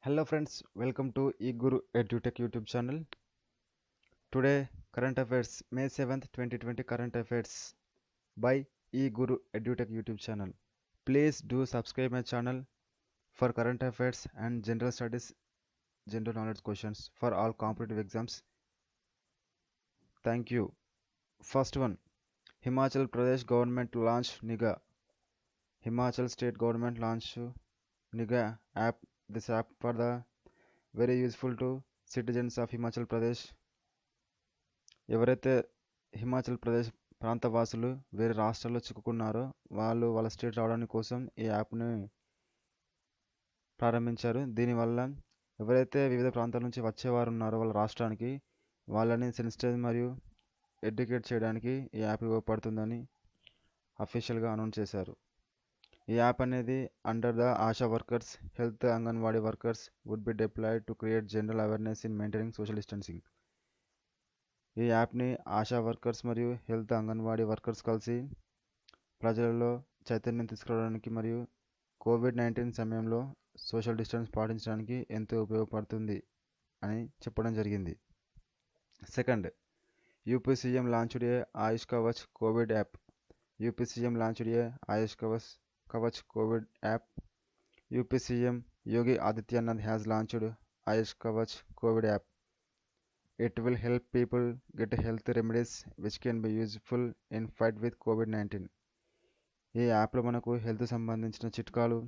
Hello friends, welcome to eGuru EduTech YouTube channel. Today, current affairs, May 7th, 2020 current affairs by eGuru EduTech YouTube channel. Please do subscribe my channel for current affairs and general studies, general knowledge questions for all competitive exams. Thank you. First one, Himachal Pradesh government launched NIGA. Himachal state government launched NIGA app. This app for the very useful to citizens of Himachal Pradesh. ఎవరైతే హిమాచల్ ప్రదేశ్ ప్రాంత వాసులు వేరే రాష్ట్రాల్లో చిక్కుకున్నారో వాళ్ళు వాళ్ళ state రావడానికి కోసం ఈ యాప్ని ప్రారంభించారు. దీనివల్ల ఎవరైతే వివిధ ప్రాంతాల నుంచి వచ్చేవారు ఉన్నారో వాళ్ళ రాష్ట్రానికి వాళ్ళని సెన్సిటైజ్ మరియు ఎడ్యుకేట్ చేయడానికి ఈ యాప్ ఉపయోగపడుతుందని అఫీషియల్గా అనౌన్స్ చేశారు. ఈ యాప్ అనేది under the ASHA workers, health anganwadi workers would be deployed to create general awareness in maintaining social distancing. ఈ యాప్ని ఆశా వర్కర్స్ మరియు హెల్త్ అంగన్వాడీ వర్కర్స్ కలిసి ప్రజలలో చైతన్యం తీసుకురావడానికి మరియు కోవిడ్-19 సమయంలో సోషల్ డిస్టెన్స్ పాటించడానికి ఎంతో ఉపయోగపడుతుంది అని చెప్పడం జరిగింది. Second, UP CM launched a Ayush Kavach Covid app. UP CM launched a Ayush Kavach Covid app. UP CM Yogi Adityanath has launched Ayush Kavach Covid app. It will help people get health remedies which can be useful in fight with COVID-19. ఈ యాప్లో మనకు health సంబంధించిన చిట్కాలు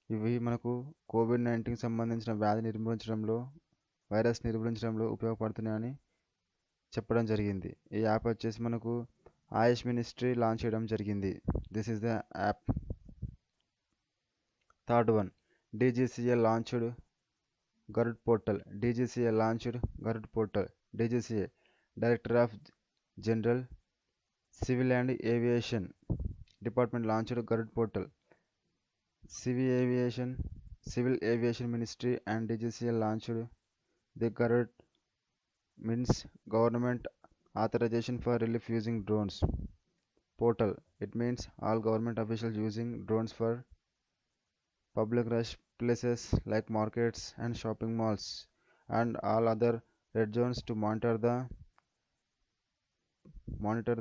ఇవి మనకు COVID-19 సంబంధించిన వ్యాధి నిర్మూలించడంలో virus నిర్మూలించడంలో ఉపయోగపడుతున్నాయని చెప్పడం జరిగింది. ఈ యాప్ వచ్చేసి మనకు ఆయుష్ మినిస్ట్రీ లాంచ్ చేయడం జరిగింది. This is the app. Third one, DGCA launched Garud portal. DGCA launched Garud portal. DGCA, Director of General Civil and Aviation Department launched Garud portal. Civil Aviation Ministry and DGCA launched the Garud, means Government Authorization for Relief Using Drones portal. It means all government officials using drones for public rush places like markets and shopping malls and all other red zones to monitor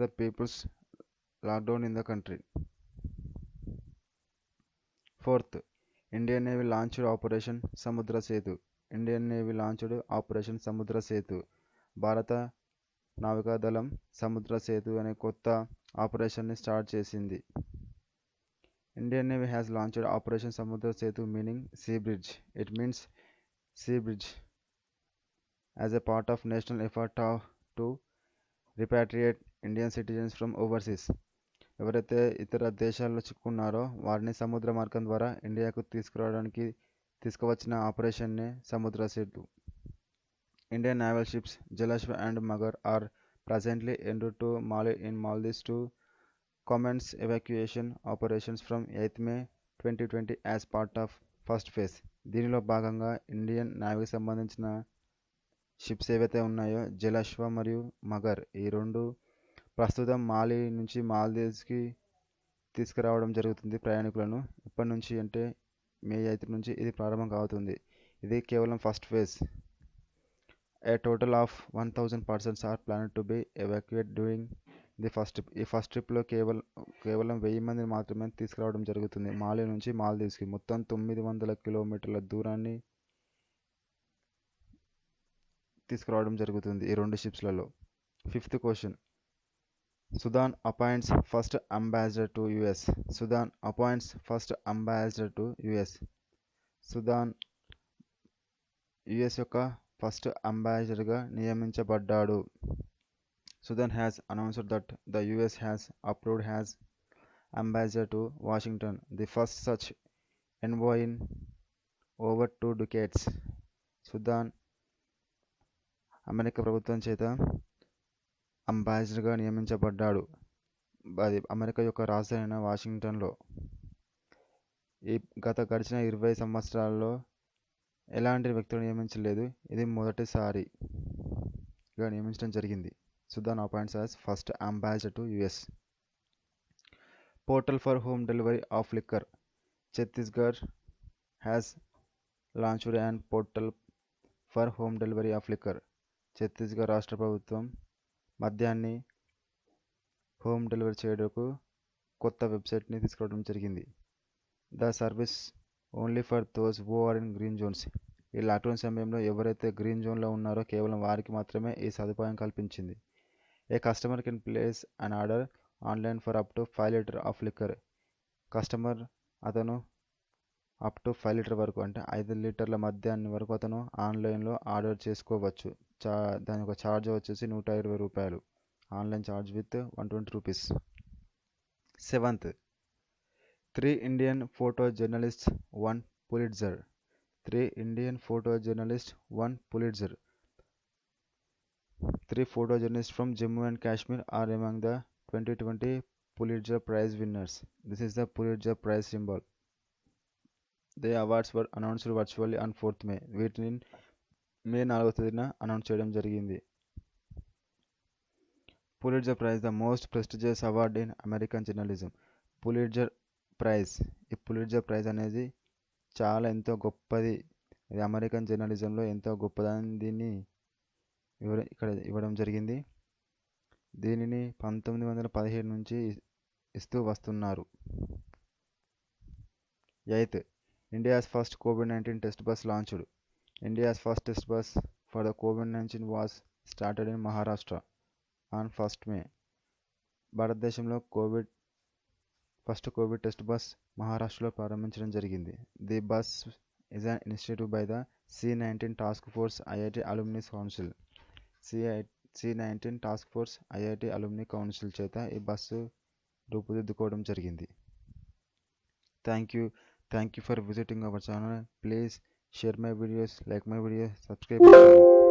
the people's lockdown in the country. Fourth, Indian Navy launched Operation Samudra Setu. Indian Navy launched Operation Samudra Setu. భారత నావికాదళం సముద్ర సేతు అనే కొత్త ఆపరేషన్ని start చేసింది. Indian Navy has launched Operation Samudra Setu, meaning Sea Bridge. It means Sea Bridge as a part of national effort to repatriate Indian citizens from overseas. ఎవరైతే ఇతర దేశాల్లో చిక్కున్నారో వారిని సముద్ర మార్గం ద్వారా ఇండియాకు తీసుకువచ్చిన ఆపరేషన్నే సముద్ర Setu. Indian naval ships Jalashva and Magar are presently en route to Mali in Maldives to commence evacuation operations from 8th May 2020 as part of first phase. దీనిలో భాగంగా ఇండియన్ నేవీకి సంబంధించిన షిప్స్ ఏవైతే ఉన్నాయో జలాశ్వ మరియు మగర్ ఈ రెండు ప్రస్తుతం మాలి నుంచి మాల్దీవ్స్కి తీసుకురావడం జరుగుతుంది ప్రయాణికులను. ఇప్పటి నుంచి అంటే మే 8 నుంచి ఇది ప్రారంభం కావుతుంది. ఇది కేవలం first phase. A total of 1000 persons are planned to be evacuated during the first trip. ఈ ఫస్ట్ ట్రిప్లో కేవలం 1000 మందిని మాత్రమే తీసుకురావడం జరుగుతుంది మాలి నుంచి మాల్దీవ్స్కి. మొత్తం 900 కిలోమీటర్ల దూరాన్ని తీసుకురావడం జరుగుతుంది ఈ రెండు షిప్స్లలో. Fifth question, Sudan appoints first ambassador to US. Sudan appoints first ambassador to US. Sudan US యొక్క ఫస్ట్ అంబాసిడర్గా నియమించబడ్డాడు. Sudan has announced that the US has approved as ambassador to Washington, the first such envoy in over 2 decades. Sudan America ప్రభుత్వం చేత అంబాసిడర్గా నియమించబడ్డాడు. అది America యొక్క రాజధాని వాషింగ్టన్లో. ఈ గడిచిన 20 సంవత్సరాల్లో ఎలాంటి వ్యక్తులు నియమించలేదు. ఇది మొదటిసారిగా నియమించడం జరిగింది. Sudan appoints as first ambassador to US. Portal for home delivery of liquor. Chhattisgarh has launched an portal for home delivery of liquor. Chhattisgarh రాష్ట్ర ప్రభుత్వం మద్యాన్ని హోమ్ డెలివరీ చేయడానికి కొత్త వెబ్సైట్ని తీసుకురావడం జరిగింది. The service only for those who are in green zones. ఈ lockdown సమయంలో ఎవరైతే గ్రీన్ జోన్లో ఉన్నారో కేవలం వారికి మాత్రమే ఈ సదుపాయం కల్పించింది. A customer can place an order online for up to 5 litre of liquor. Customer అతను అప్ టు 5 లీటర్ వరకు అంటే 5 లీటర్ల మద్యాన్ని వరకు అతను ఆన్లైన్లో ఆర్డర్ చేసుకోవచ్చు. దాని యొక్క ఛార్జ్ వచ్చేసి ₹120. Online charge with ₹120. 7th, 3 Indian photojournalists won Pulitzer. 3 Indian photojournalists won Pulitzer. 3 photojournalists from Jammu and Kashmir are among the 2020 Pulitzer Prize winners. This is the Pulitzer Prize symbol. The awards were announced virtually on 4th May. వీటిని మే 4వ తేదీన announce చేయడం జరిగింది. Pulitzer prize the most prestigious award in American journalism. Pulitzer prize, ఈ Pulitzer prize అనేది చాలా ఎంతో గొప్పది. ఇది అమెరికన్ జర్నలిజంలో ఎంతో గొప్పదని దీన్ని ఇక్కడ ఇవ్వడం జరిగింది. దీనిని 1917 నుంచి ఇస్తూ వస్తున్నారు. 8th, India's first COVID-19 test bus launched. India's first test bus for the COVID-19 was started in Maharashtra on 1st May. భారతదేశంలో ఫస్ట్ కోవిడ్ టెస్ట్ బస్ మహారాష్ట్రలో ప్రారంభించడం జరిగింది. The bus is an initiative by the C19 task force IIT alumni council. C19 task force IIT alumni council చేత ఈ bus రూపుదిద్దుకోవడం జరిగింది. Thank you for visiting our channel. Please share my videos, like my videos, subscribe my channel.